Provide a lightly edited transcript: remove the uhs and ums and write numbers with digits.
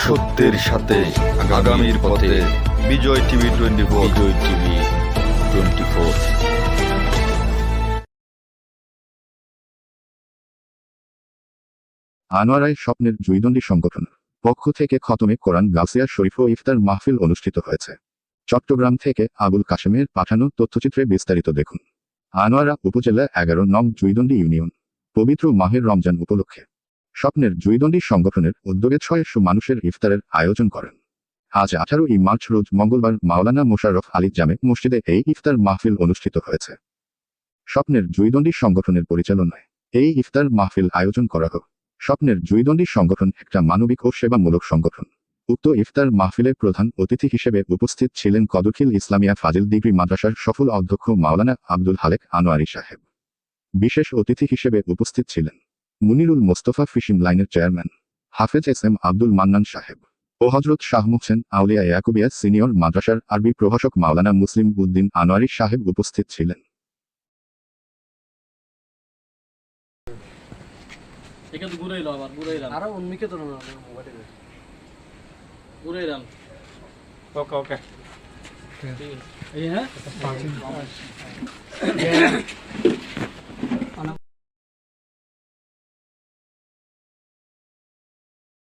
সত্যের সাথে আগামীর পথে বিজয় টিভি 24। বিজয় টিভি 24। আনোয়ারায় স্বপ্নের জুইদণ্ডী সংগঠন পক্ষ থেকে খতমে কোরআন গাউসিয়া শরীফ ও ইফতার মাহফিল অনুষ্ঠিত হয়েছে। চট্টগ্রাম থেকে আবুল কাশেমের পাঠানো তথ্যচিত্রে বিস্তারিত দেখুন। আনোয়ারা উপজেলা 11 নং জুইদণ্ডী ইউনিয়ন পবিত্র মাহের রমজান উপলক্ষে স্বপ্নের জুইদণ্ডী সংগঠনের উদ্যোগে 600 মানুষের ইফতারের আয়োজন করেন। আজ 18 মার্চ রোজ মঙ্গলবার মাওলানা মোশাররফ আলী জামে মসজিদে এই ইফতার মাহফিল অনুষ্ঠিত হয়েছে। স্বপ্নের জুইদণ্ডী সংগঠনের পরিচালনায় এই ইফতার মাহফিল আয়োজন করা হয়। স্বপ্নের জুইদণ্ডী সংগঠন একটা মানবিক ও সেবামূলক সংগঠন। উক্ত ইফতার মাহফিলে প্রধান অতিথি হিসেবে উপস্থিত ছিলেন কদরখিল ইসলামিয়া ফাজিল ডিগ্রি মাদ্রাসার সফল অধ্যক্ষ মাওলানা আব্দুল হালেক আনোয়ারি সাহেব। বিশেষ অতিথি হিসেবে উপস্থিত ছিলেন মুনিরুল মোস্তফা ফিশিং লাইনের চেয়ারম্যান হাফেজ এস.এম. আব্দুল মান্নান সাহেব ও হযরত শাহ মুহসেন আউলিয়া ইয়াকুবিয়া সিনিয়র মাদ্রাসার আরবি প্রভাষক মাওলানা মুসলিম উদ্দিন আনোয়ারি সাহেব উপস্থিত ছিলেন। এখানে ঘুরাইলো আবার ঘুরাইলাম আরো উন্মিকে তো মোবাইলে ঘুরাইলাম। ওকে ওকে এই হ্যাঁ